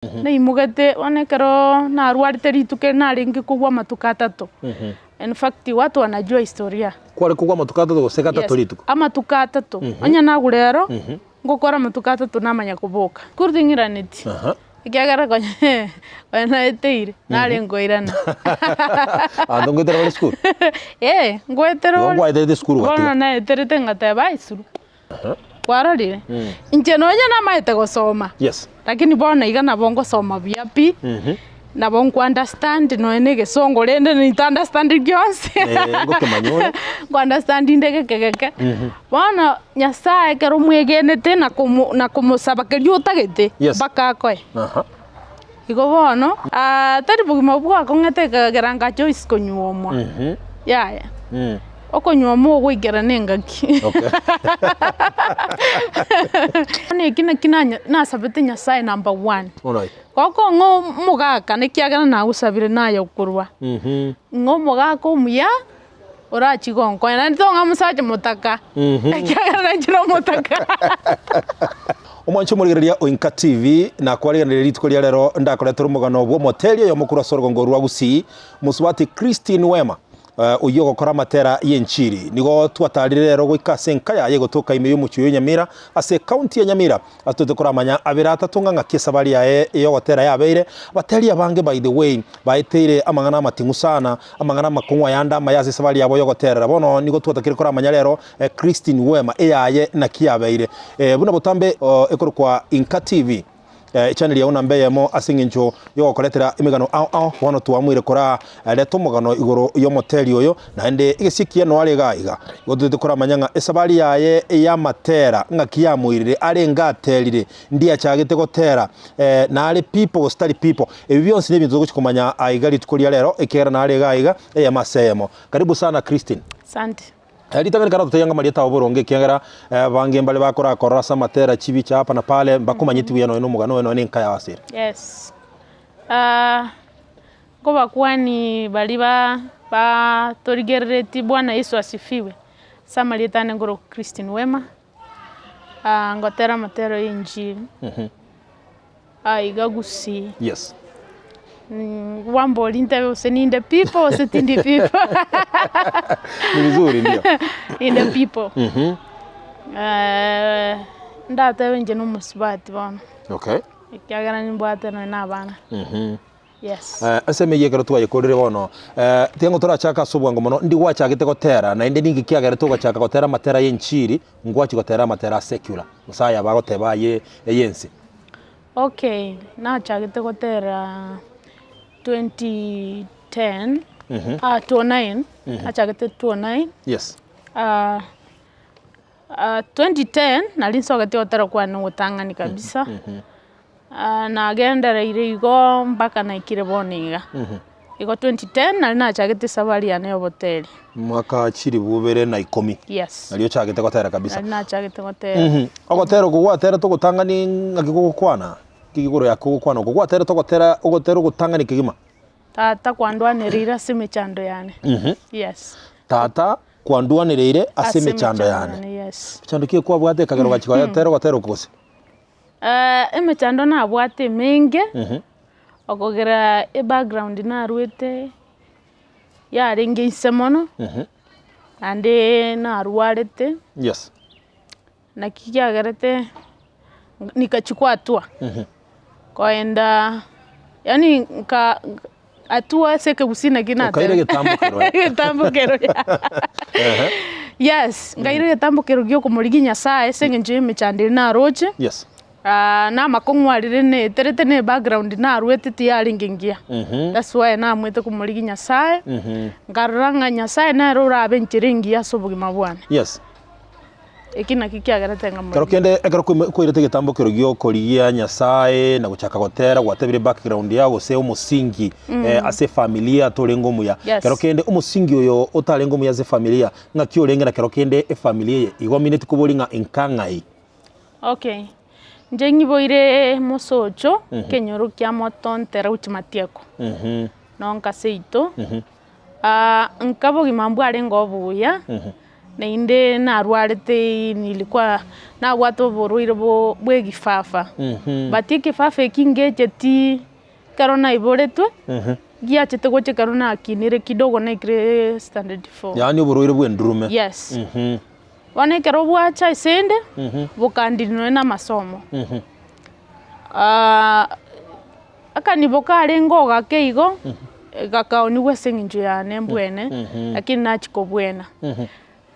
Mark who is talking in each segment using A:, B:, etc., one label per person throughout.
A: Na imugete onekero na arwarite rituke na ringi kugwa matuka 3. In fact watu wanajua historia.
B: Kwale kugwa matuka 3 guseka 3 rituko.
A: Amatuka 3. Onya nagurero ngokora matuka 3 namanya kuboka. Kurthingiraniti. Ikiagara konye wana eteire nari ngoirana.
B: Ando ngwetera wale school.
A: Ngwetera.
B: Ngwetera school wati.
A: Bona na eterete ngateba isuru. Kwarorire. Inche nonya na maete gusoma.
B: Yes.
A: Lakini bona igana bongo soma biapi. Na bongo understand no enege songo rende ni understand gyonse.
B: Ngokemanyore.
A: Ngo understand ndege kekeke. Bona nyasaye kero mwegenete na kumusaba keryo tagete baka koe. Igo bono tari bugima bwa kongete geranga choice konyuomwa. Ya. Okonyuomwa gwikera nengaki. Okay. Ni kina na sabete nyasaye number 1.
B: Alright.
A: Koko ngo mugaka nikiagana na usabire nayo kurwa. Ngo mugaka umuya orachi gonko na ntonga musaje mutaka. Kiagana njiro mutaka.
B: Omancho murigereria INKA TV na kwariganira ritiko ria rero ndakoretwo mugano bwo motelio yo mukuru sorgongo rwa Kisii musubati Christine Wema uyo gukora matera y'enchiri nigo twatarire rero gwika Senge yaye gutuka ime y'umucyo y'Onyamora ase county ya Nyamira atote kuramanya abira atatunga ng'a kisabari yae yo gotera yabeire bateri abange by the way baiteire amangana matingu sana amangana makungwa yanda mayazi sabari yabo yo gotera bono nigo twatakire kuramanya rero Christine Wema yaye na kiyabeire buna butambe ekuru kwa INKA TV channel ya una mbeyemo asingincho yo koletera imigano wono tuamwire kora leto mugano igoro yo moteli oyo na ende igisikia no ari gaiga godude kora manyanga esabari yaye ya matera ngakia mwirire ari ngatelire ndia chagete gotera na ari people study people ebyonse nebinzo gukumanya aigali tukulia lero ekera na ari gaiga ya masemo karibu sana Christine.
A: Asante.
B: Litangani kana tutayanga marieta oboronge kiangara bange mbale bakora korasa matera chibi cha hapa na pale bakumanyiti bya no mugano no NINKA ya wasiri.
A: Yes. Kuba kwani baliba ba torigereti Bwana Yesu asifiwe. Samarietane ngoro Christine Wema. Ngotera matero y'injiri. Igagusi.
B: Yes.
A: Wambo lintebe useninde people usetindi people.
B: Ni vizuri ndio.
A: In the people. Ndatawe nje no musibati bana.
B: Okay.
A: Ikiagana nimbwate no nabana. Yes.
B: Aseme yegero twaye korire bono. Tengo turachaka subwango mono ndi gwachagite gotera na inde ningi kiagere tugachaka gotera matera y'enchiri ngwachi gotera matera secular. Musaya bagoteba ye yensi.
A: Okay, na chagite gotera 2010 2009 achagete 2009.
B: Yes.
A: 2010 nalinsogete otera kwa ngutangani kabisa. Na agendera igo mpaka na ikire boniga. Iko 2010 nalina achagete sabari ya nayo hoteli.
B: Mwaka chiri bubere na 10.
A: Yes.
B: Nalio chagete gotera kabisa.
A: Nalina achagete gotera.
B: Ogotera kugwatera tugutangani ngakigukwana. Kigigoro yakugukwana kugwatera tugotera ogotera gutangani kigima.
A: Tata kwandwanirira sime chando yani. Yes.
B: Tata kwandwanirire asime chando yani.
A: Yes.
B: Chando kiye kwa bwate kagero gachiko yatera gotera kose.
A: Eme chando na bwate menge. Okogera background na ruete. Ya ringe isemono. Ande na ruarete.
B: Yes.
A: Na kikiagerete nikachukua hatua. Kwaenda yani atua seke busina kinata.
B: Kaire getambukero.
A: Getambukero. Yes, ngaire getambukero gyo kumurigi Nyasaye Senge nje mechandire na roche.
B: Yes.
A: Na makongwarire ne terete ne background na ruete ti yaringingia. That's why na mwete kumurigi Nyasaye. Ngaranga Nyasaye na rora abenchiringia sobugima bwana.
B: Yes.
A: Ekina kikiagarate ngamwe.
B: Karo kende ekaro kwirete getambukero gyo korigia Nyasaye na guchaka gotera gwatebire background yago se umusingi ase familia torengo muya. Karo kende umusingi oyo otarengo muya ze familia ngakyo rengera karo kende familia igo minute kubolinga inkangai.
A: Okay. Njengi boire mosocho kenyoro kya motontera uchimatieko. Nonka seito. Nkabo gimambu arengo buya. na inde narwarete nilikuwa na watu boruire bwe gifafa bati gifafa kingejeti karona iboretwe giachete goche karona akinire kidogo na ikre standard 4
B: yani boruire bwe ndurume
A: yes wane kero bwacha isende bukandino na masomo akaniboka arengo gakeigo gakaoni wesenge nju yane mbwene lakini nachiko bwena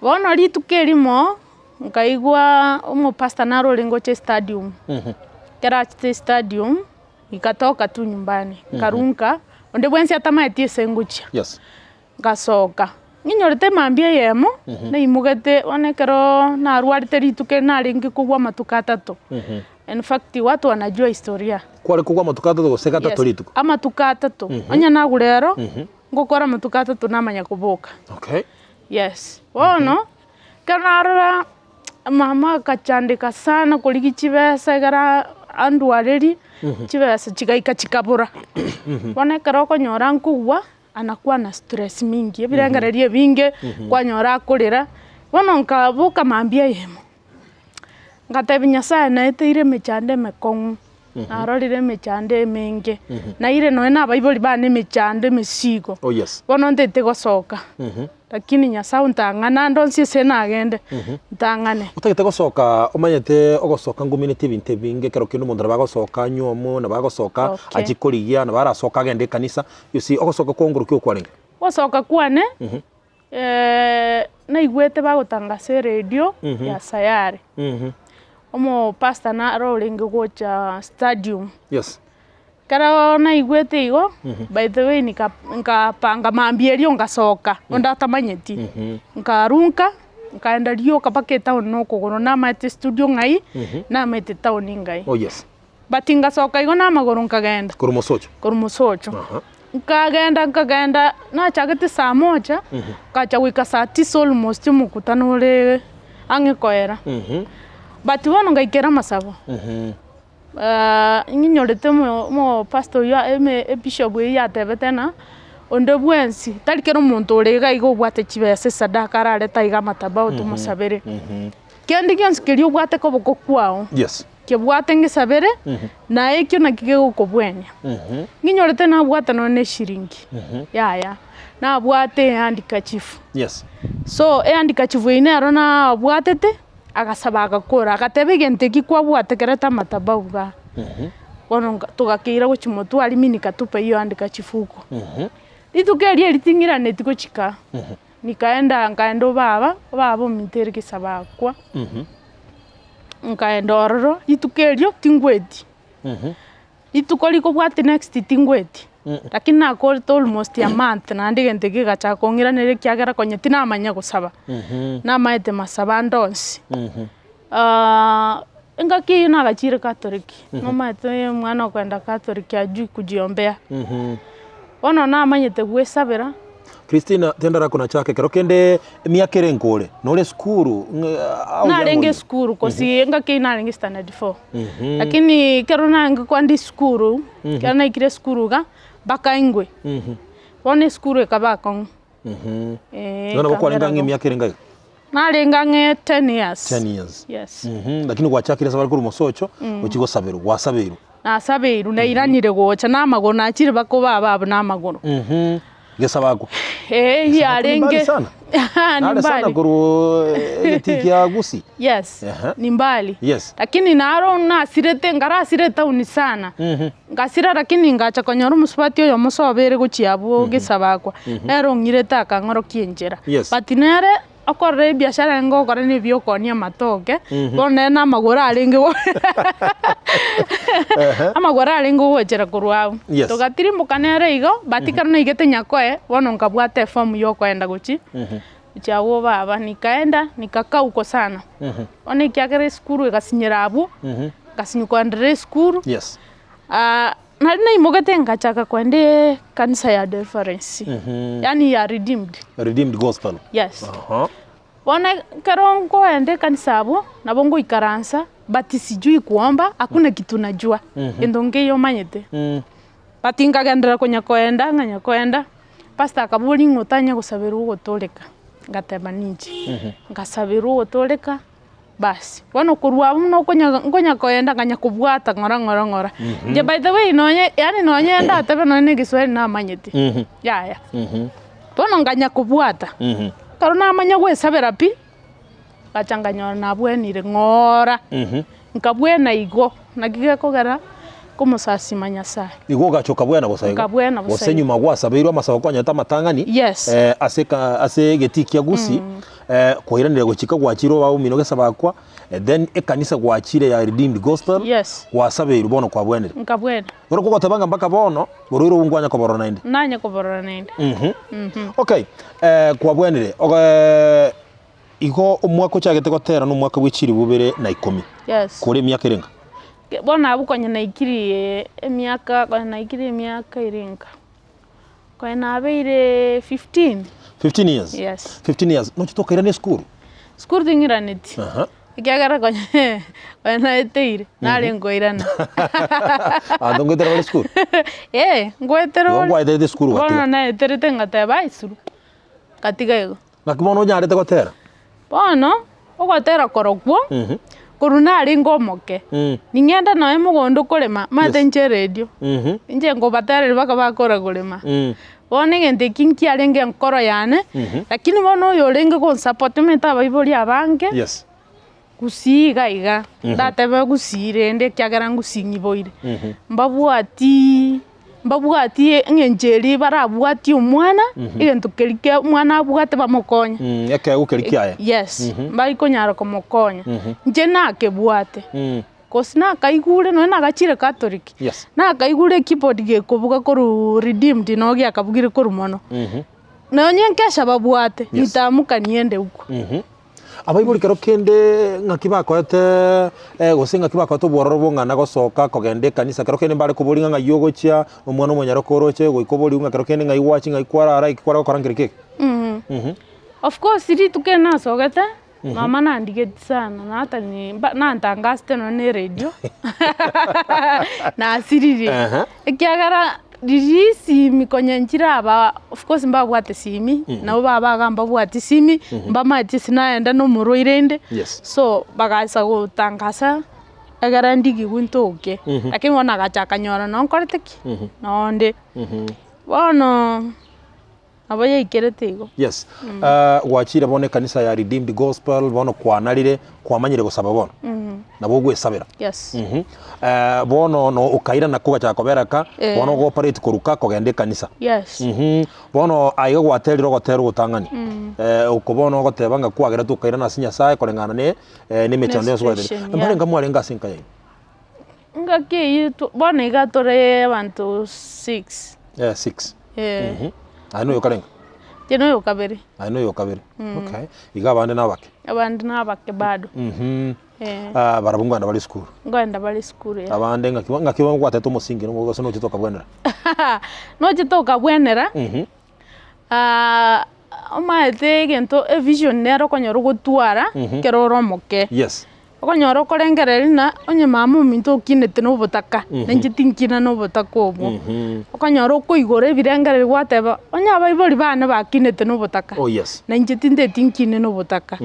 A: bono litukelimo nkaigwa umupasta naro lengo che stadium kera che stadium ikatoka tu nyumbani karunka onde bwensi atamaetie sengucha
B: yes
A: ngasoka nginyorete mambie yemo na imugete onekero na arwarite lituke na lengi kugwa matuka 3 in fact watu wanajua historia
B: kwale kugwa matuka 3 goseka 3 lituko
A: amatuka 3 onya nagurero ngokora matuka 3 namanya kuboka
B: okay
A: yes wono kanara mama kachandika sana kuliki chibesa gara andwareri chibesa chigaika chikabura wone karoko nyora nkugwa anakuwa na stress mingi ebirangarerie binge kwa nyora akurira wono nkabuka mambia yemo ngatebinya sana eteire mechande mekongu narorire mechande menge na ire no na baibuli bane mechande mesigo
B: oh yes
A: wono ndete gosoka lakini nyasa untangana ndonsi sena agende ntangane
B: utagite gosoka umanyete ogosoka ngumini binte binge kero kindu mundu bagosoka nyomo na bagosoka ajikorigia na barasoka agende kanisa yusi ogosoka konguruki okwarenga
A: gosoka kwane na igwete bagotangasa radio ya sayare omo pasta na rolling gocha stadium
B: yes
A: kara na igwete igo by the way nikapanga mambierio ngasoka onda tamanyeti nkarunka nkaenda rio kapake town no kugoro na mate studio ngai na mate town ngai
B: oh yes
A: batinga soka igo na magoro nkagenda kurumosocho nkagenda na chagete saa moja kacha wika saa 9 almost mukutano ule angekoera but wono ngaikera masabo nginyorete mo pastor ya bishop ya tebetena onde bwensi talikero muntu urega igo bwate chibese sadaka rare taiga matabao tumusabere kendi kionsikiri bwate ko boko kwao
B: yes
A: ke bwate ngisabere na ekyo nakige gukobwenya nginyorete na bwate no ne shiringi ya na bwate andika chief
B: yes
A: so andika chief ine arona bwatete agasaba agakora agatebe gente kikwa bwatekereta matabauga wono tugakira guchimotu ari mini katupa iyo andika chifuko litukerie litingira netiko chika nikaenda ngaendo baba mintere kisaba kwa nkaenda ororo litukerio tingweti litukoliko bwate next tingweti lakini nakore almost a month na ndigente gigacha kongira nere kyagera konyeti na amanya gusaba na maete masaba ndonsi engaki na gachire katoliki no maete mwana kwenda katoliki ajui kujiombea ono na amanyete gwesabira
B: Christina tendara kuna chake kero kende miakere nkole nole skuru
A: na renge skuru kosi engaki na renge standard 4 lakini kero na ngkwandi skuru kana ikire skuru ga bakaingwe one skuru ekabakon
B: nona bokwarenga miakere ngai
A: narenga 10 years yes
B: lakini gwachakira sabari kuri musocho ukigo sabero wasaberu
A: na saberu na iranire gocha na magona akiri bako baba na magona
B: gesabako
A: yarenge
B: ni mbali sana kuru etiki ya gusi
A: yes ni mbali
B: yes
A: lakini naro na sirete ngara sireta uni sana ngasira lakini ngacha konyoro musubati yo musobere guchiabo gesabakwa nero ngireta kangoro kienjera batinere akorre biashara ngo kore ni byo konia matoke bone na magora alinge amagora alinge wechera kurwao tugatirimbuka nere igo batikana na igete nyakoe bono nkabwate form yo kwenda guchi chawo baba nikaenda nikakaa uko sana one kiagere skuru igasinyira abu gasinyuka ndre skuru
B: yes
A: na imogete ngachaka kwende kanisa ya Deliverance yani ya redeemed
B: gospel
A: yes bona karongo ende kanisa abo nabongo ikaransa but sijui kuomba hakuna kitu najua endonge yo manyete batinga gendera konya koenda nganya koenda pastor akaburi ngotanya gusabira ugotoleka ngatema ninji ngasabirwo gutulika basi bono kurwa muno ngonya koenda nganya kubwata ngora je by the way nonye yani nonye ndate beno ni Kiswahili na manyeti ya bono nganya kubwata karona amanya gwesabera pi gachanganyora na bwenire ngora nkabwena igo nagige kogera kumusasi manyasa
B: igo gachoka bwena bosaigo bosenyuma gwasabeirwa amasaba kwanyata matangani ase getikia gusi koiranira guchika gwachiro bawo mino gesaba kwa then ekanisa gwachire ya Redeemed Gospel gwasabeirwa bono kwa bwenire
A: nkabwena
B: oro kugotabanga mpaka bono boriro ungwanya koborona inde
A: nanya koborona inde
B: okay kwa bwenire igo umwaka chagete gotera no mwaka w'ikiri bubere na 10 kuri myaka irenga
A: bona abukonya na ikiri emyaka kwa na ikiri emyaka irenga kwa na abeire 15
B: years 15 years no chitoka irane school
A: dingiraneti ikiagara kwa na eteire nale ngoirana
B: ndongwetera wale school
A: ngwetera
B: school
A: bona na eterete ngata baisuru katiga ego
B: nakibono nyarete gotera
A: bono ogotera korokwo kuruna ari ngomoke ningenda nawe mugondo kurema matenje radio nje ngo batare baka bakora kurema bone ngende kinki arenge nkoro yane lakini bono yo renge ko support meta baiboli abange kusiga iga datebe gusire ende kyagara ngusinyi boire mbabwati ngenjeri barabwati umwana igento kerike umwana abwate bamukonya
B: yake ukerikia
A: mbari konyara komukonya nje nake bwate kosina kaigure no na gachire Catholic na kaigure keyboard ge kubuga koru Redeemed no gya kabugire koru mono no nyenkesha babwate nitamuka niende uko
B: abaibuli kero kende ngakibakoete gosenga kibakoto bororo bongana gosoka kogende kanisa kero kende bare kuburinga ngayogocha omwana omonyaro koroche goikobori unga kero kende ngaiwachi ngaikwara ikwara korangirike
A: of course iri tukena sogete mama nandigeti sana na hata ni na ntangaste no ne radio na asiriri ikiagara dirisi mikonyanjira aba of course mbabwate simi nabo babagamba bwate simi mbamati sinaenda no muroirende so bagaisa gutangasa agara ndigi guntoke lakini wana gachakanyora no nkoreteki nonde bono abaye ikeretigo
B: gwachira bone kanisa ya Redeemed Gospel bono kwanarire kwamanyire gusaba bono nabo gwesabira bono no ukaira na kuga chakoberaka bono go operate kuruka kogende kanisa bono aigo gwateriro gotero gutangani ukobono gotebanga kwagera tukaira na sinya sae korengana ne mechondo yoswede mbare ngamwarenga sinka yayi
A: ngake bono igatore abantu 6
B: I know you karenga.
A: Jeno yo kabere.
B: I know you kabere. Okay. Iga bande nabake.
A: Abande nabake bado.
B: Barabungwa bali school.
A: Ngwenda bali school ya.
B: Abande ngakiwa gwatete musingi no goso no chitoka bwenera.
A: No chitoka bwenera. Omaete gento e vision nero konyoro gutwara keroro moke. Okonyoro korengereri na onye mamu minto kinete no botaka nenjitinkina no botaka obwo okonyoro koigore birengereri gwateba onye abaibori bana bakinete no botaka nenjitinde tinkine no botaka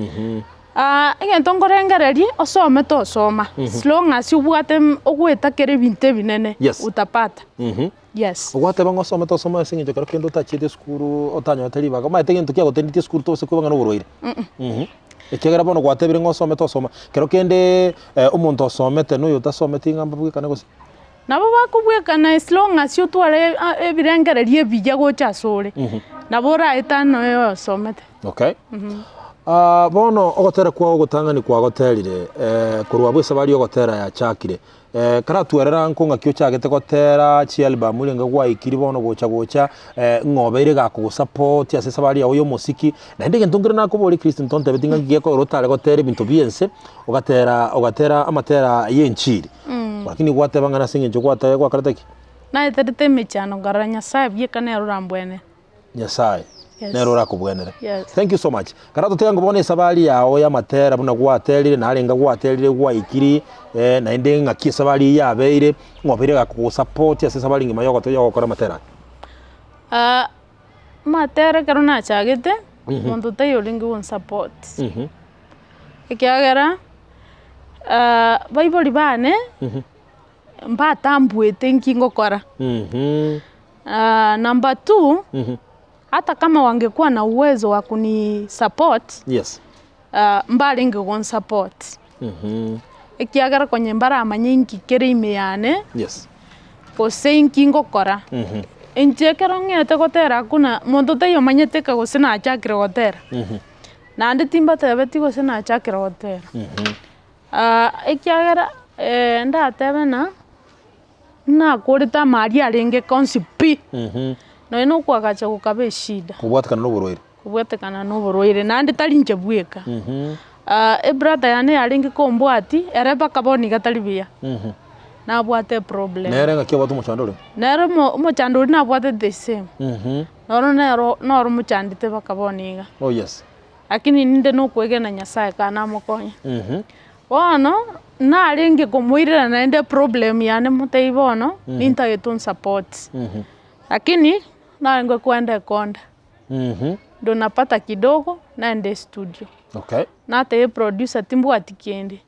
A: egento ngorengereri osome to soma long as ubwate ogwetakere binte binene utapata
B: ogwateba ngosome to soma singe kero kendo tachite skuru otanyo tari baga maite gento kya gotendite skuru to se kwibanga no buroire ekegera bono gwatebire ngosome to soma kero kende omuntu osomete no yotasomete ngamba bwikana gose
A: nabo bakubwekana as long as utware ebirengereri ebijja gocha sore nabo raitano yo somete
B: bono ogotera kwa ogotangani kwa goterire kurwa bwese bari ogotera ya chakire kara twerera nkonga kyo chagete gotera chi album ulenga gwa ikiri bono gocha ngobeire gako support ya sesa bari ayo musiki na ndege ntungire nako bori Kristo ntonte betinga ngiye ko rotare gotere bintu biense ogatera amatera yenchiri lakini gwate bangana singe njo gwate gwa karateki
A: na eterete mechano garanya sabe yekane rurambwene
B: nyasaye nero rakubwenere thank you so much karato tengo bone sabali yao ya matera buna gwaterire na arenga gwaterire gwa ikiri na inde ngaki sabali ya beire ngobere gako support ya sabali ngima yoko to yoko kora matera
A: matera karona chagete muntu tayo lingi won support ikiagera baiboli bane mbatambwete nkingokora number 2 hata kama wangekuwa na uwezo wa kuni support mbalingi won support ikiagera kwenye mbara amanyingi kere imeyane kose nkingokora enchekero ngete gotera kuna muntu tayo manyeteka gose na achakire gotera nandi timba tebeti gose na achakire gotera ikiagera ndatebe na kurita mari arenge konsipi no ino kwagacha gukabe shida kubwatekana no burwaire nandi tarinje bweka brother yane arenge kombwati ereba kaboni gatalibia na bwate problem
B: nere ngakio watu muchandore
A: nere muchandore na bwate the same noro muchandite bakaboniga lakini ninde no kwegena nyasaye kana mukonya bono na arenge kumuirira na ende problem yane muteibono ninta yetun support lakini na ngo kwenda konda ndo napata kidogo naende studio na te producer timbu atikende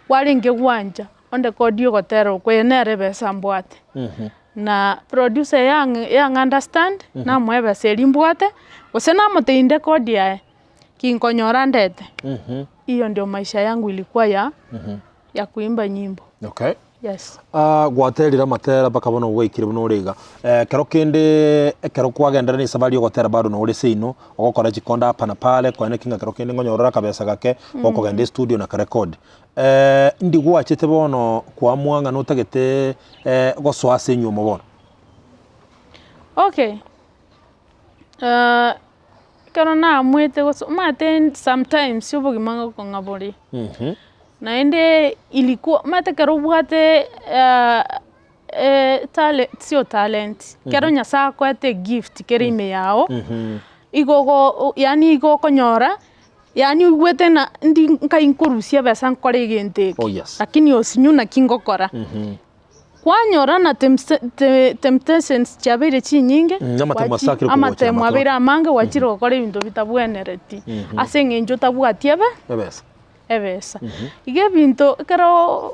A: waringe gwanja onde kodio gotero kwenere besa mbwate na producer yang understand na mwebe selimbwate usena mutinde kodia kinkonyora ndete hiyo ndio maisha yangu ilikuwa ya kuimba nyimbo
B: gwaterira matera bakabona ugwikire buno uriga kero kende kero kwagendera ni sabari gotera bado no uri seino ogokora chikonda hapa na pale kwa kinga kero kende ngonyorora kabesa gake gokogende studio na record ndi gwachete bono kwa mwanga no tagete goswa senyu mobono
A: kero na mwete mate sometimes yobogimanga kongabori na ende ilikuwa mate kero bwate talent kero nyasa kwete gift kero ime yao igogo yani igokonyora yani ugwete na ndi nkainkurusia besa nkore gente lakini osinyuna kingokora kwanyora na temptations chabire chinyinge amatemo abire amange wachiro gukora ibintu bitabwenereti ase ngenjo tabwatiebe ebesa ige bintu kero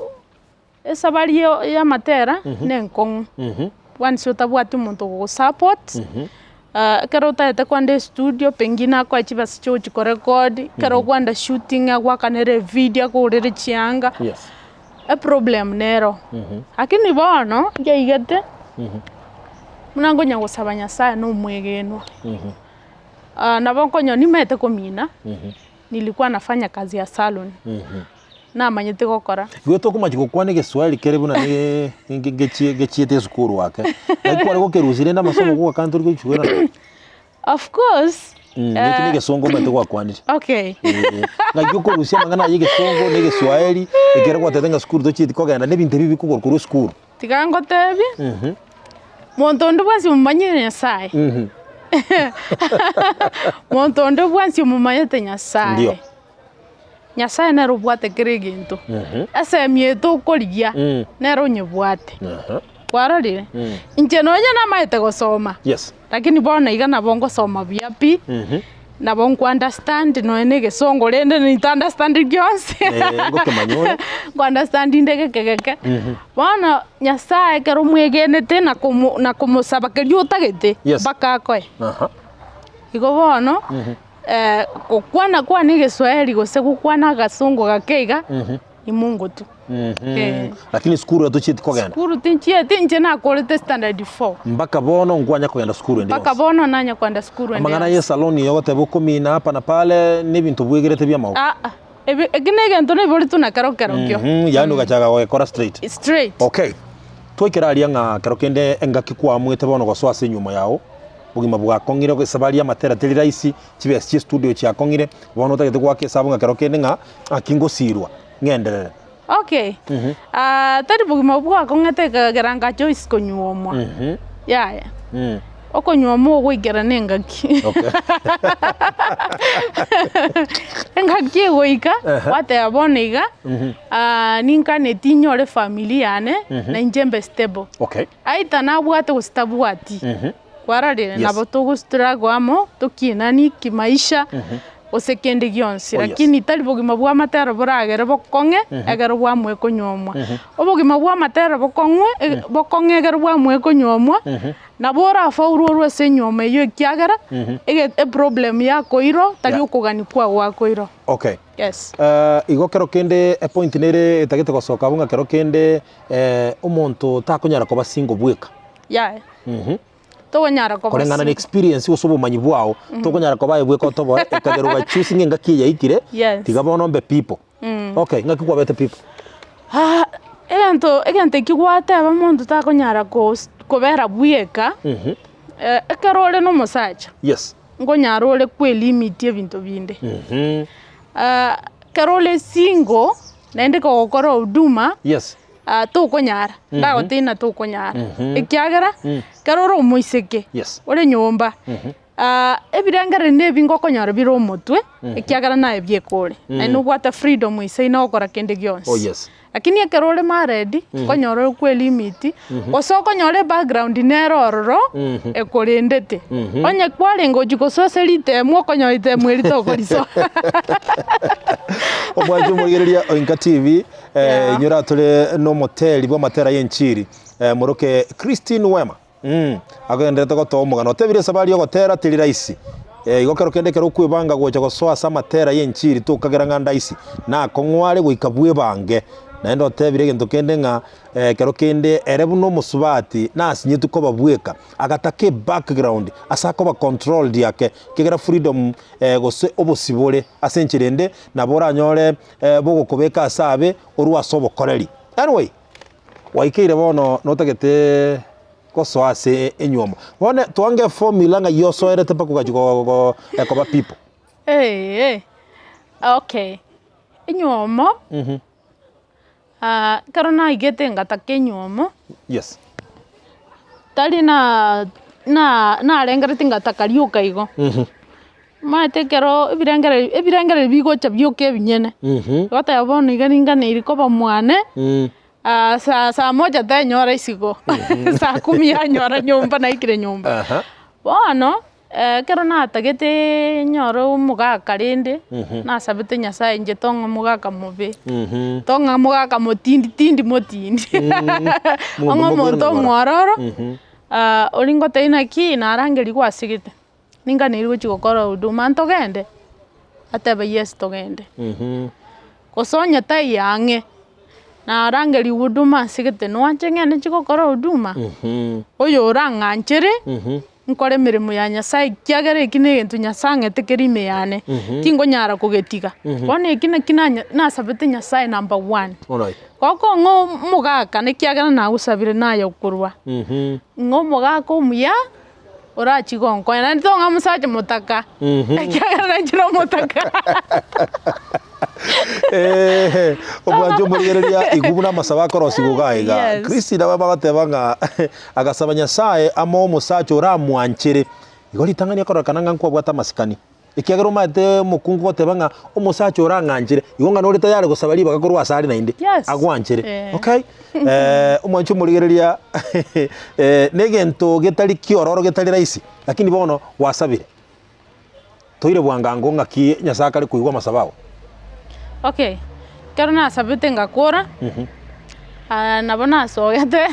A: esabari ya matera nenkong wansi utabwati umuntu go support kero taete kwande studio pengina kwa chibasi cho record kero kwanda shooting agwa kanere video ko urere chianga a problem nero lakini bono ngeigete munangonya gusaba nyasaye no mwegenwa na bonkonyo nimete komina nilikuwa nafanya kazi ya salon na manyete gokora
B: gweto kumachi gukwane geswali kerebu na gechiete skuru wake kwa gokeruzire na masomo kwa kantori gochwera
A: of course
B: niki gesongo mete kwa kwani ngayuko rusia mangana yige songo nige swahili ikere kwa tetenga skuru dochiti kogenda nebinte bibi kugorukuru skuru
A: tigango tebi montondo bwasi mumanyire nyasaye montondo bwasi mumanyete nyasaye ndio nyasaye nero bwate kiriginto ase mieto korigia nero nyebwate kwarorire inche nonya na maete gosoma lakini bona igana bongo soma biapi na bongo understand no ene gesongo rende ni understand gyonse
B: ngokemanyora
A: understand ndege kegeke bona nyasaye kero mwegenete na kumusaba kerio tagete baka koe igo bono kukwana kwa ni Kiswahili gose kukwana gasongo gakeiga ni Mungu tu
B: lakini skuru atuchiti kogenda
A: skuru tinche na kolete standard 4
B: mbaka bono ngwanya kugenda skuru ndio
A: mbaka bono nanya kwenda skuru ndio
B: amangana ye saloni yote bukomina hapa na pale ni bintu bwigirete bya mawo
A: eginege ntone bori tuna kero kyo
B: yani ugachaga gukora straight twikira aria nga kero kende engaki kwa mwete bono goswase nyuma yao bugima bwa kongire ko sabari ya matera teli raisi chibesi studio cha kongire bono tagete kwa kesabunga kero kende nga akingosirwa ngenderere
A: tari bugima bwa kongete geranga choice konyuomwa okonyuomwa gwikera nengaki engaki goika wate aboniga ninka netinyore familia ne na njembe stable aita na bwate gustabwati kwararire nabo tugusitirago amo tukinani kimaisha osekende gionsi lakini tari bogima bwa matera buragere bokong'e egere bwamwe konyomwa obogima bwa matera bokong'e egere bwamwe konyomwa nabo orafauru orwase nyoma iyo ekiagera problem yakoiro tari okogani kwa gwakoiro.
B: Okay.
A: Yes.
B: Igo kero kende point nere etagete gosoka bunga kero kende omonto takonyara koba single bweka.
A: Yeah. Togonyara koba
B: korengana na experience usobo manyi bwao togonyara koba bweka tobo ekagero ga choosing ngaki ya ikire tiga bono mbe people. Okay, ngaki kwa bete people.
A: Egento kigwate abamonto takonyara kobera bweka. Ekerole no musacha.
B: Yes.
A: Ngonyara ole kwe limit ebinto binde. Kerole single naende gokora huduma.
B: Yes.
A: Tukonyara ndagotina tukonyara ekiagera keroro omoiseke ore nyomba ebirengere nebingo konyara biro omotwe ekiagera naye byekore naino bwata freedom isaina okora kende gionsi lakini ekerore maredi konyora kwe limit osoko nyore background nerororo ekorendete onye kwale ngojiko soselite mwo konyoite mwirito okoriso
B: omwanju murigereria INKA TV inyora tole no moteli bwa matera yenchiri muroke Christine Wema agendete goto omugano tebire sabari ogotera tiri raisi igokero kende kero kwibanga gocha gosoa sa matera yenchiri tukagera nganda isi na kongware goikabwe bange naendo tebire gento kende nga kero kende erebu no musubati na asinye tukoba bweka agatake background asakoba control yake kigera freedom gose obosibore asenchirende nabora nyore bogokobeka asabe oru asobokoreri anyway waikeire bono notagete koso ase enyoma bone twange formula nga yosoerete pakugajigo ekoba people
A: okay enyoma karona igete ngata kenyomo
B: yes
A: tali na rengerete ngata kariuka igo matekero ebirengere bigo chabyoke binyene gota yabona igani iriko bamwane saa moja ta nyora isigo saa 10 ya nyora nyumba na ikire nyumba bono kero natagete nyoro mugaka rende nasabete nyasaye nje tonga mugaka mobe tonga mugaka motindi ongo monto mwaroro olingo teina ki narangeri gwasigite ninga nirwe chigokora huduma ntogende atebe yes togende kosonya tai yange narangeri huduma sigite nwachengene chigokora huduma oyo oranganchere nkore mirimo ya nyasaye kiagere ikine gentu nyasange tekerime yane tingo nyara kugetiga bone ikine kinanya nasabete nyasaye number 1
B: alright
A: koko ngo mugaka ne kiagera na gusabire nayo kurwa ngo mugaka umuya orachigonko na ntonga musaje mutaka kiagera na jiro mutaka
B: omwanju murigereria igubuna masaba korosi gugaiga Christine baba batebanga agasaba nyasaye amo musacho oramwanchire igori tangania korokana ngankwa bwata masikani ikiagero mate mukungu gotebanga omusacho oranganchire igonga nori tayari gusaba liba gakorwa asari nainde agwanchire okay omwanju murigereria negento getari kiororo getari raisi lakini bono wasabire toire bwangango ngaki nyasaka ari kuigwa masabao.
A: Okay, kero nasabete ngakora nabona sogete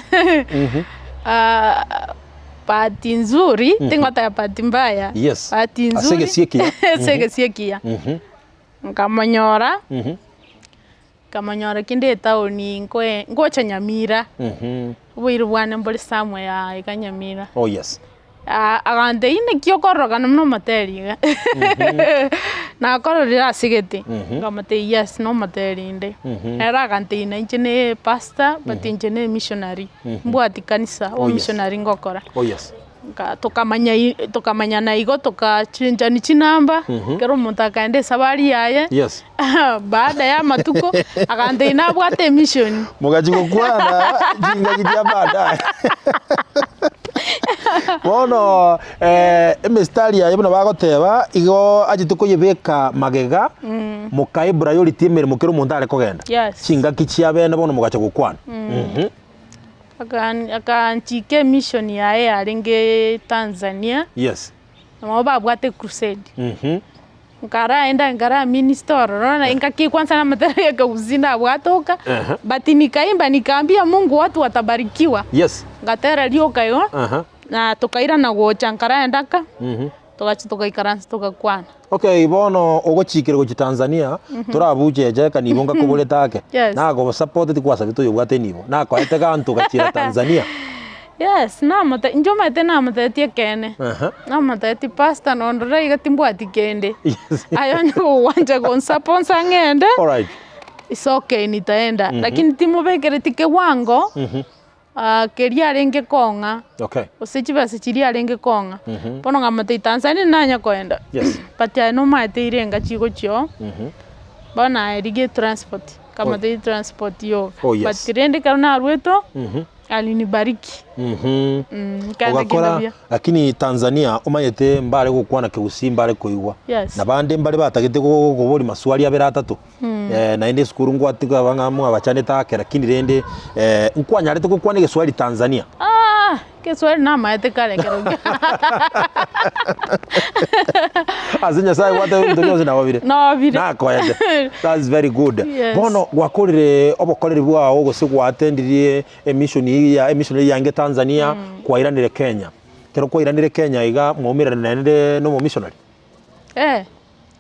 A: pati nzuri tingota ya pati mbaya pati nzuri sege siekia nkamanyora kinde taoni ngocha Nyamira bwiru bwane mboli samwe ya ikanyamira agante ine kiokoroga no materiga na kororira sigete ngamate yes no materiinde era agante ine injene pastor but injene missionary mbwati kanisa o missionary ngokora tokamanya na igo tokachinjani chinamba kero mutaka ende sabari yaye baada ya matuko agante ina bwate mission
B: mugajigo kwana jinga jidia baada bono mistari ya yebona bagoteba igo agituko yebeka magega mukaibura yori timere mukero mundare kogenda chinga kichia bene bono mugacha gukwana
A: akanchike mission yae aringe Tanzania.
B: Yes.
A: Na babwate crusade. Ngara minister rona ingaki kwanza na matari ya uzina abwatoka. But nikaimba nikaambia Mungu watu watabarikiwa.
B: Yes.
A: Ngatera lioka yo. Na tukaira na gocha nkara endaka. Tukaikaransi tukakwana.
B: Okay, bono ogochikire go Tanzania turabuje je kanibonga kubule take. Nago support kwasa bito yobwate nibo. Nako ete gantu gachira Tanzania.
A: Yes, namata njoma ete namata tie kene. Namata eti pasta nondora igatimbwati kende. Ayonyo wanje go sponsor ngende.
B: All right.
A: It's okay nitaenda. Lakini timubekere tike wango. Keria renge konga.
B: Okay.
A: Usichiba sichiria renge konga. Pono ngamate Tanzania nanya koenda.
B: Yes.
A: But ya no mate irenga chigo chio. Bana erige transport. Kama te transport yo.
B: Yes.
A: But rende karuna rueto. Alinibariki.
B: Ugakora lakini Tanzania umayete mbare gukwana keusi mbare kuigwa. Na bande mbare batagete gukobori maswali abera atatu. Na inde skuru ngwatiga bangamu abachane take lakini rende nkwanyarete gukwana geswali Tanzania.
A: Keswali na maete kare kero.
B: Azinya sai wate ndonyo na wabire.
A: Na wabire.
B: Na kwete. That's very good. Bono gwakorire obokorire bwa ogo se gwatendirie emission yange Tanzania kwa iranire Kenya. Kero kwa iranire Kenya iga mwumira nende no missionary.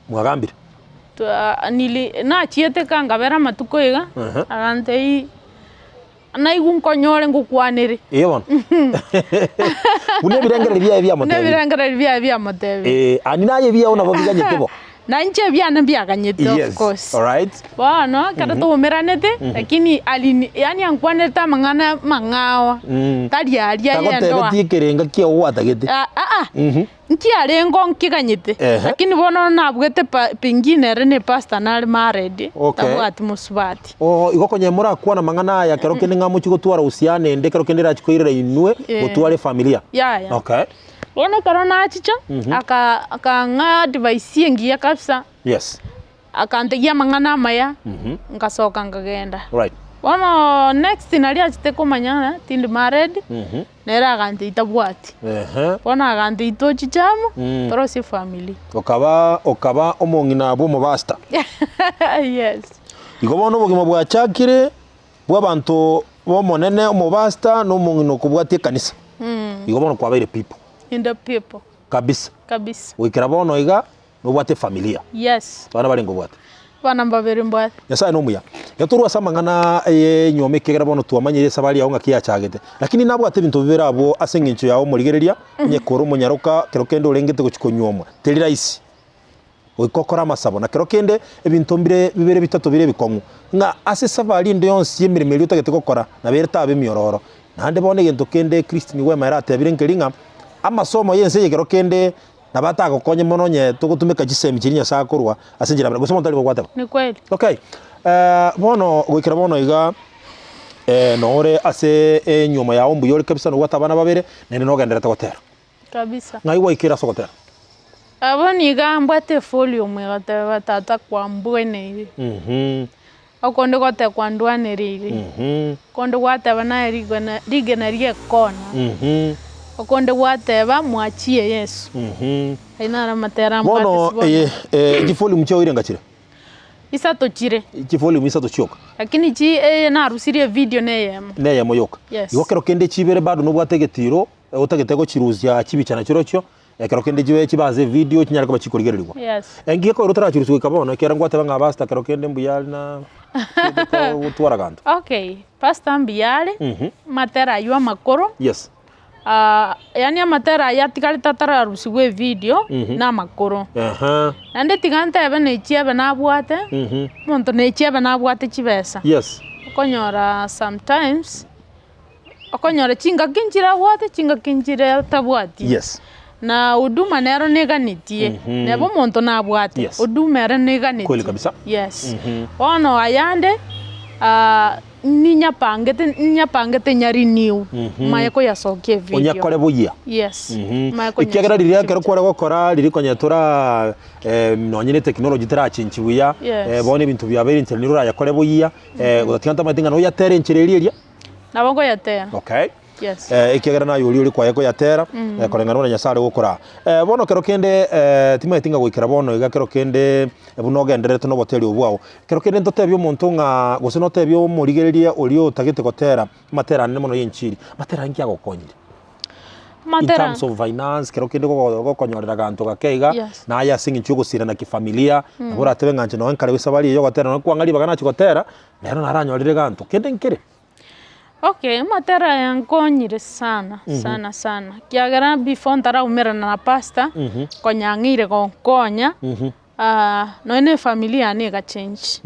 B: Mwagambire.
A: Nili na chiete kanga bera matuko iga. Arantei na igunkonyorere ngukwanire.
B: Yebon. Une birengere bya motebe.
A: Ne birengere bya motebe.
B: Ani naye bya una babiganye tebo.
A: Na nche bya ganyete of course.
B: All right.
A: Bwana kada to meranete lakini alini yani ankwaneta mangana mangawa. Tadi aria yendo.
B: Tagote bitikirenga kio watagete.
A: Nki arengo nkiganyete. Lakini bono nabwete pingine rene pasta na maredi. Tabwati musubati.
B: Igoko Onyamora kwa na mangana ya kero kende ngamu chigotwara usiane ende kero kende rachikoirira inwe gotware familia. Okay.
A: Ona karona achicha aka nga device ngiya kabisa.
B: Yes.
A: Akantegia mangana maya ngasoka ngagenda.
B: Right.
A: Wano next nali achite kumanyana tindi married. Nera agante itabwati. Wana agante itochi chamu toro si family.
B: Okaba Mong'ina bo mobasta.
A: Yes.
B: Igobono bogimo bwa chakire bwa bantu bo monene mobasta no Mong'ina kubwati kanisa. Igobono kwa bare people.
A: In the people.
B: Kabisa. Wikira bono iga no bwate familia.
A: Yes.
B: Bana bari ngobwate.
A: Bana mbabere mbwate.
B: Yasa no muya. Yaturwa samangana nyome kegera bono tuamanyire sabali yaho ngakiya chagete. Lakini nabwate bintu bibera abo asengincho yaho murigereria nyekoro munyaruka kero kende urengete guchikonyomwa. Terira isi. Wikokora masabo na kero kende ebintu bibere bitatu bire bikongu. Nga ase sabali ndo yonsi yemirime iri utagete gukora na berta abe miororo. Nande bone gento kende Kristo niwe mairate abirenkelinga amasomo yense yegero kende nabata gokonye mononye tugutumika gisemi kirinya sakurwa asinjira bra gusoma ndali bwate.
A: Ni kweli.
B: Okay. Bono gwikira bono iga nore ase nyuma ya ombu yori kabisa no watabana babere nene no gendera tagotera.
A: Kabisa.
B: Ngai waikira sokotera.
A: Aboni ga mbwate folio mwegate batata kwa mbwene iri. Okonde gote kwa ndwane riri. Konde gwate bana rigena rie kona. Okonde gwateba mwachie Yesu. Aina na matera mbwate.
B: Bono gifoli mcheo ire ngachire.
A: Isa tochire.
B: Gifoli isa tochoka.
A: Lakini chi na rusirie video neyemo
B: yoka. Igokero kende chibere bado no bwategetiro utagetego chiruzya chibichana chirocho. Kero kende jiwe chibaze video chinyara kwa chikorigererwa. Engiye ko rutara chiruzwe kabona kera ngwate banga basta kero kende mbuyali na utwara ganto.
A: Okay, pasta mbiyale matera ywa makoro.
B: Yes.
A: Yani amatera yatikali tatara rusiwe video na makoro. Nande tigante ebene chiebe na bwate. Monto ne chiebe na bwate chibesa.
B: Yes.
A: Okonyora sometimes okonyora chinga kinchira bwate chinga kinchira tabwati.
B: Yes.
A: Na huduma nero neganitie. Nebo monto na bwate. Huduma nero neganitie.
B: Kweli kabisa.
A: Yes. Ono ayande ninya pangete nyari new mayako yasoke video
B: onyakore buya.
A: Yes.
B: Ikegera riri yakero kwara gukora riri konyatura nonyine technology taracinchibuya bone bintu byabere interniro yakore buya gudatikanta matinga no yatere nchireriria
A: nabo goyatera.
B: Okay.
A: Yes.
B: Ikigera na yuri kwa yako yatera korengana na nyasare gukora bono kero kende tima itinga gwikira bono iga kero kende buno genderete no boteri obwao kero kende ntotebyo muntu nga gose no tebyo murigereria uri otagite gotera matera ne mono yenchiri matera ngi agokonyire in terms of finance kero kende gokonyorera ganto gakeiga na aya singi chugo sira na kifamilia bora tebe nganje no enkare wisabari yo gotera no kwangari bagana chigotera lero naranyorire ganto kende nkire.
A: Okay, matera yankonyire sana sana kiagera before ntara umerana na pasta konyangire konkonya no ene familia ne ga change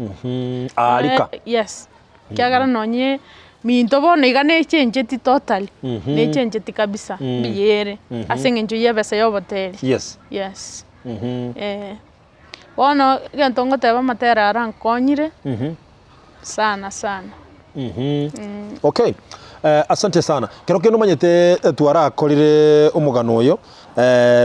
B: alika
A: yes kiagera nonye minto bono iga ne change ti total ne change ti kabisa biyere asenge nju yebesa yoboteli yes bono gento ngoteba matera arankonyire sana
B: Okay. Asante sana. Kero keno manyete twara korire umugano uyo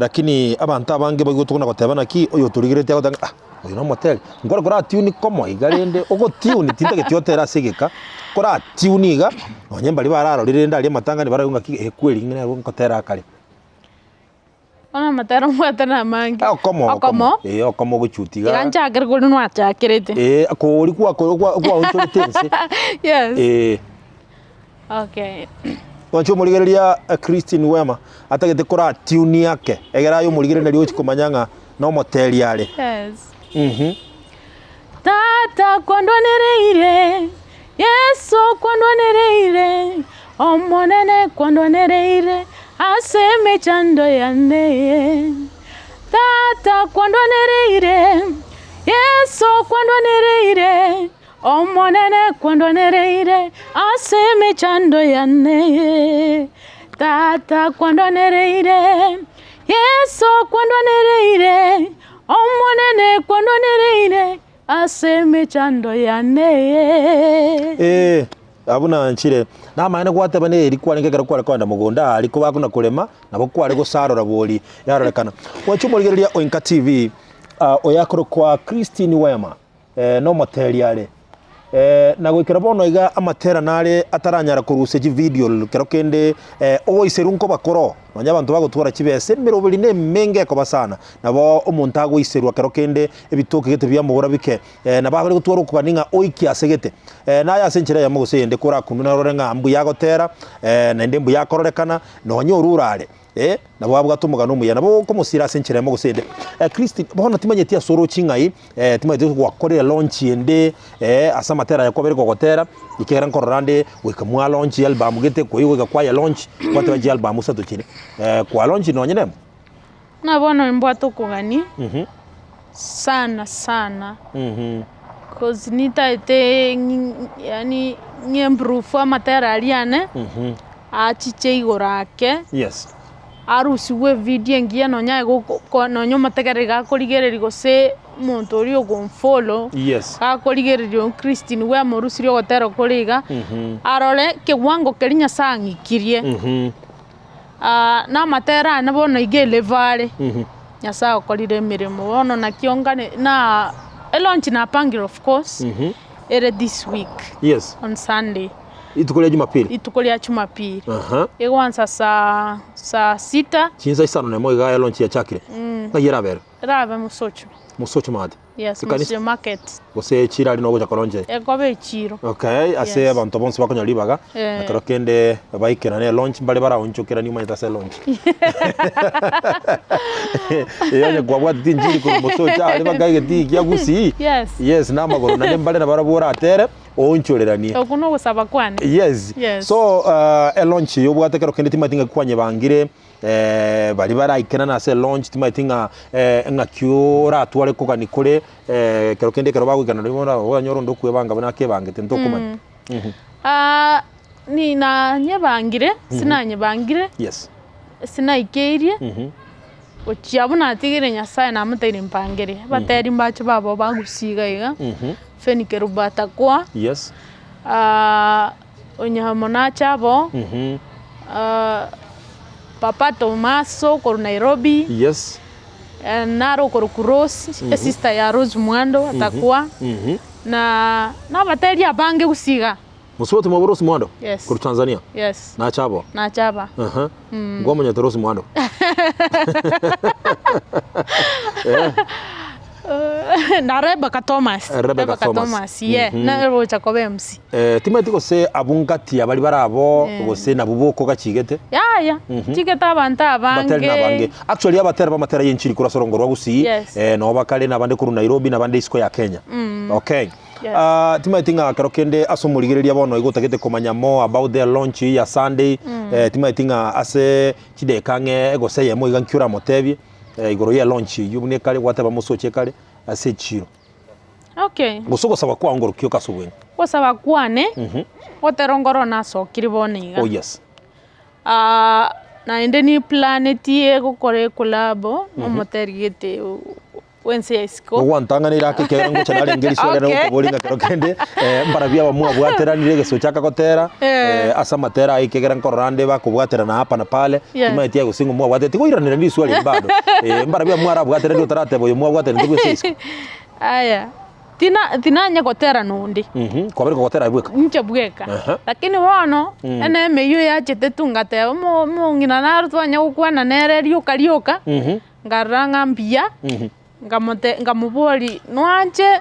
B: lakini abantu abange bago tukuna gotebana ki uyo turigirete agotanga uyo no motel ngora gora tune komo igarende ogo tune tinde getiotera sigika gora tune iga onyemba li bararorire ndali matanga ni barunga ki ekweli ngene ngotera akari
A: ona matera mwatana mangi
B: okomo okomo guchutiga
A: iranja agergulu no achakirete
B: ko uri kwa onto tense
A: yes okay
B: wancho murigereria Christine Wema atagete kora tune yake egera yo murigereria rio chikomanyanga no motel yale
A: yes tata kwando nereire Yesu kwando nereire omonene kwando nereire aseme chando yane tata kwando nereire Yesu kwando nereire omonene kwando nereire aseme chando yane tata kwando nereire Yesu kwando nereire omonene kwando nereire aseme chando yane
B: abuna nchire na maana gwate bane iri kwa ngegera kwa kwanda mugunda ariko bakuna kurema nabo kwari gusarura boli yarorekana wachumurigereria INKA TV oyakoro kwa Christine Wema no motel yale na gwikira bono iga amatera nare ataranyara kuruseji video kero kende o iserunko bakoro nonya abantu bagotwara kibese mirobiri ne menge ko basana nabo umuntu ago iserwa kero kende ebitoke gete byamubura bike na bagari gutwara kubaninga oiki asegete na ya senchira ya mugose yende kora kununa rorenga mbu yagotera na ndembu yakororekana nonyo rurare na bwabwa tumugano muya nabo kumusira senchira mo gusende Christine bona timanyetia soro chingai timanyetia gwakorera launch yende asa matera yakobere gogotera ikera nkororande wekamwa launch album gete koyiga kwa ya launch kwatwa ji album sato chini kwa launch nonyene
A: na bona mbwato kugani sana cause nitaite yani nyembrufa matera aliane achiche igorake arusiwe video ngia nonya go nonyo mategerega kurigereri gose muntu uri ogonfollow akurigereri Christine Wema rusiri ogotero kuriga arole kiwango kerinya sangikirie na matera na bono igele vale nyasa okorire mirimo bono na kiongane na launch na pangir of course this week on Sunday
B: itukulia Jumapili
A: igwansa saa 6
B: chinza isano nemo iga ya launch ya chakire na yeraber
A: raba musocho
B: mate
A: Musocho market
B: gose chira ali no goja kolonje
A: ekobe chiro
B: ase abantu bonse bakonyalibaga nakero kende baikera ne launch mbale bara onchokera ni manyita se launch yanye gwabwa tinjiri ko musocho ali bagaye ti ya gusi na magoro na mbale na bara bora atere onchorerania
A: okuno gusaba kwane
B: so launch yo bwate kero kende timatinga kwanye bangire bari baraikena na se launch timatinga ngakyora twale kokani kure kero kende kero bagwikana ribona wanyoro ndokwe banga bana kebangete ntokumanya
A: ni na nyebangire sinanyebangire sinaikerie ochiabuna atigire nyasaye na mutaire mpangire bateri mbacho babo bagusiga iga fenikero batakwa Onyamora chabo Papa Tomaso kor Nairobi Naro kor Kurosi sister ya Rose Mwando atakwa na bateri abange gusiga
B: Musuwa tumabura Rose Muhando?
A: Yes.
B: Kuru Tanzania?
A: Yes.
B: Na chabo?
A: Na chaba.
B: Ngoma nyato Rose Muhando?
A: Na Rebecca Thomas.
B: Rebecca Thomas.
A: Yeah. Na rocha ko MC.
B: Timati ko se abungati abali barabo bose na buboko gacigete.
A: Ya. Cigeta abantu abange.
B: Bateri nabange. Actually abatera bamatera yenchiri kura Sorongo rwa Gusii. No bakale nabande kuru Nairobi nabande isiko ya Kenya. Okay. Timati nga karokende asomurigereria bono igotagete komanya more about their launch ya Sunday. Timati nga ase kidekange egose yemo igankyura motebi. Igoro ya launch yubune kale wataba musoche kale ase chiro.
A: Okay.
B: Gusoko saba kwa ngoro kyoka sobwen.
A: Ko saba kwane. Woterongoro naso kiriboniga.
B: Oh yes.
A: Na indeni planet ye gukore collab omoterigete wense isiko.
B: Wantanga ni rake kera ngo chanale ngeli sore no kubolinga kerokende mbarabia bamwe abwatera ni rege sochaka kotera asa matera ikegera nkorande bakubwatera na hapa na pale timaiti ya gusingo mwa bwatete ko iranira ndi swali bado mbarabia mwa abwatera ndio tarate boyo mwa bwatera ndio sisiko aya
A: tina nya gotera nundi
B: kwa bari gotera ibweka
A: nche bweka lakini wono ene meyo ya chete tungate Mong'ina na rutwanya gukwana nere rioka ngaranga mbia ngamubori nwanje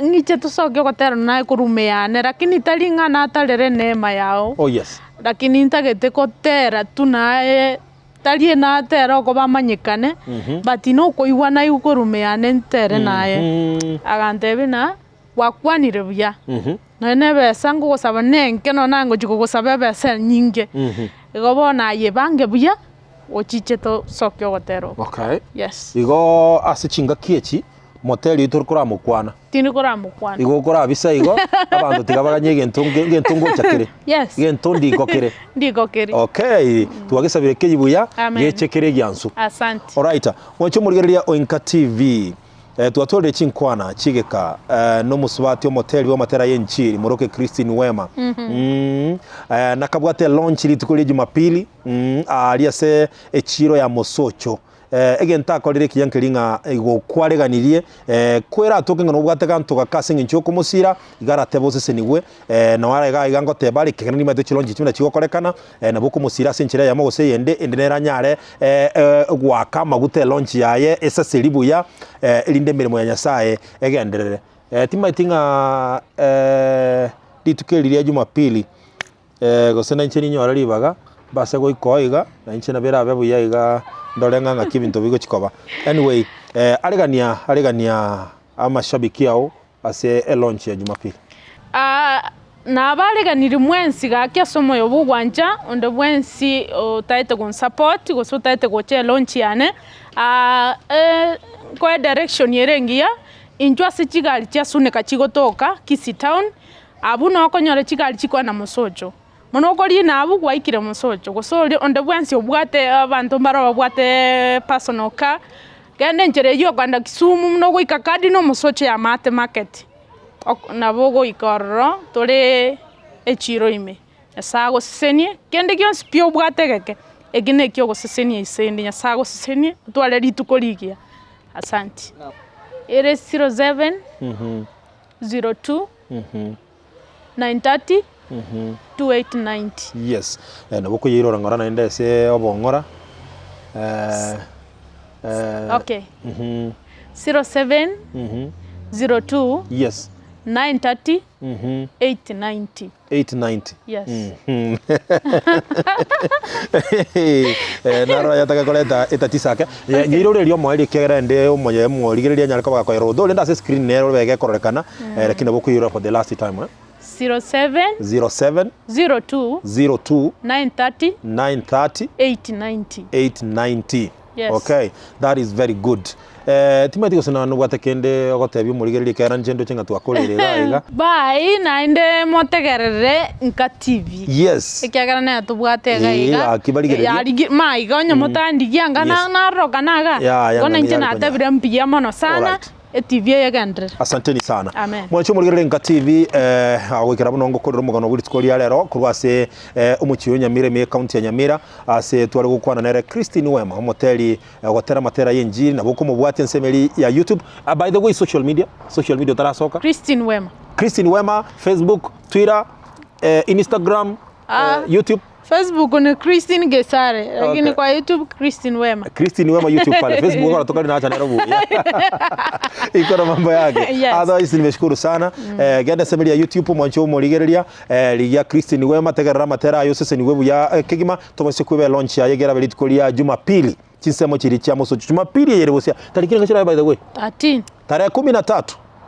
A: ngiche tusoke gotera nae kurumeane lakini talinga na talere neema yao.
B: Oh yes.
A: Lakini ntagete gotera tunae talie na tera ko bamanyikane but no koigwa na yukurumeane ntere nae agantebe na wakwanire buya nene besa ngo gusaba nenke no nango jiko gusaba besa nyinge igobona ye bange buya ochiche to sokyo gotero.
B: Okay.
A: Yes.
B: Igo asichinga kiechi moteli iturukura mukwana.
A: Tini kura mukwana.
B: Igo kora bisa igo abantu tigabaganye gentungo chakire.
A: Yes.
B: Gentundi kokire.
A: Ndikokire.
B: Okay. Tuwagesabire keyibuya yechekere gyansu.
A: Asante.
B: Alright. Mwacho murigereria INKA TV. Tuatole chinkwana chigeka no musubati omoteli wa matera yenchiri Moroke Christine Wema nakabwate launch litukuli Jumapili aliase echiro ya Mosocho egenta kolire kiyankelinga igokwareganirie kwera atokenga no bwate kanto gakasenga nchoko musira igarate bose seniwe na wara igango tebali kekani mate chilonji chimina chigokorekana na boko musira senchira ya mogose yende endenera nyare gwaka magute launch yaye esa seribu ya elinde mirimo ya Nyasaye egenderere timaitinga litukeliria Jumapili gosena ncheni nyora libaga base goikoiga na nchena bera bebuya iga ndolenga ngaki bintu bigo chikoba anyway aregania amashabiki yao ase launch ya Jumapili
A: na baleganiri mwensi gakya somo yobugwanja onde mwensi taite gon support go so taite go che launch yane kwa direction yerengia injwa se chigali cha suneka chigotoka Kisii town abuno okonyore chigali chikwa na Mosocho monokoli na abu gwaikire Mosocho go so onde bwensi obwate abantu mbaro babwate personal car gende njere yo kwanda Kisumu no goika kadi no Mosocho ya mate market nabogo ikorro tole echiro ime yasago sesenie kende gyonsi pio bwategeke egine kyo go sesenie isende yasago sesenie twale litukoligia. Asante. It is 07 02 930 2890.
B: Yes. Naboko yiro rangora na ende se obongora
A: okay. 07 02
B: yes
A: 930 890.
B: 890.
A: Yes.
B: Naro yataka koleta etatisake nyiro rero mwali kera nde omoye mworigereria nyaraka bako rodo lenda se screen nero bege korekana lakini boko yiro for the last time 07 02 930 890.
A: Yes.
B: Okay, that is very good. Timothy sana no watekende ogotebyo murigereria kera njendo chenga twakorerera iga
A: bye na inde motegerere INKA TV.
B: Yes.
A: Ikiagara na tubwatega iga
B: akibarigereria
A: maiga onye motandigia ngana na roga naga gona njena atabire mpia mono sana TV yagandre.
B: Asanteni sana.
A: Mwacho
B: murigereria INKA TV awikira buno ngokorera mugano bwitsikori ya lero kurwase umuchiyo Nyamira me county ya Nyamira ase twari gukwana nere Christine Wema homoteli gotera matera yenjiri na boko mubwate nsemeri ya YouTube by the way social media tarasoka
A: Christine Wema
B: Christine Wema, Facebook, Twitter, Instagram, YouTube.
A: Facebook ni Christine Gesare, lakini kwa YouTube Christine Wema.
B: Christine Wema YouTube pale. Facebook wanatoka na acha Nairobi. Iko na mambo yake. Otherwise nimeshukuru sana. Genda semeli ya YouTube mwancho murigereria ligia Christine Wema tegerera matera ayo sese ni webu ya kigima tomase kwebe launch ya yegera belit kolia Jumapili. Chinsemo chiri cha musocho Jumapili yerebusia. Tariki ngachira by the way. 13. Tarehe 13.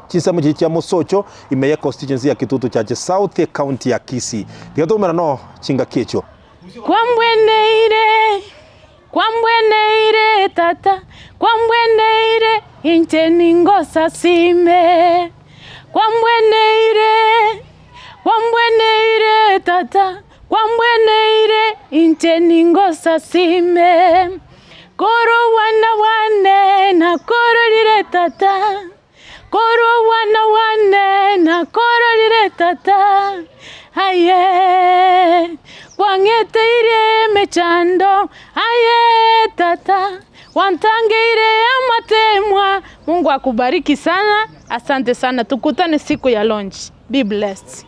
B: Chinsemo chiri cha musocho imeye constituency ya Kitutu Chache South County ya Kisii. Tigatumera no chinga kecho.
A: Kwambweneire tata, kwambweneire incheni ngosa sime. Kwambweneire tata, kwambweneire incheni ngosa sime. Koro wane na koro lire tata, koro wane na koro lire tata. Aye, wangeteire mechando, aye tata, wantangeire amatemwa. Mungu akubariki sana, asante sana, tukutane siku ya launch. Be blessed.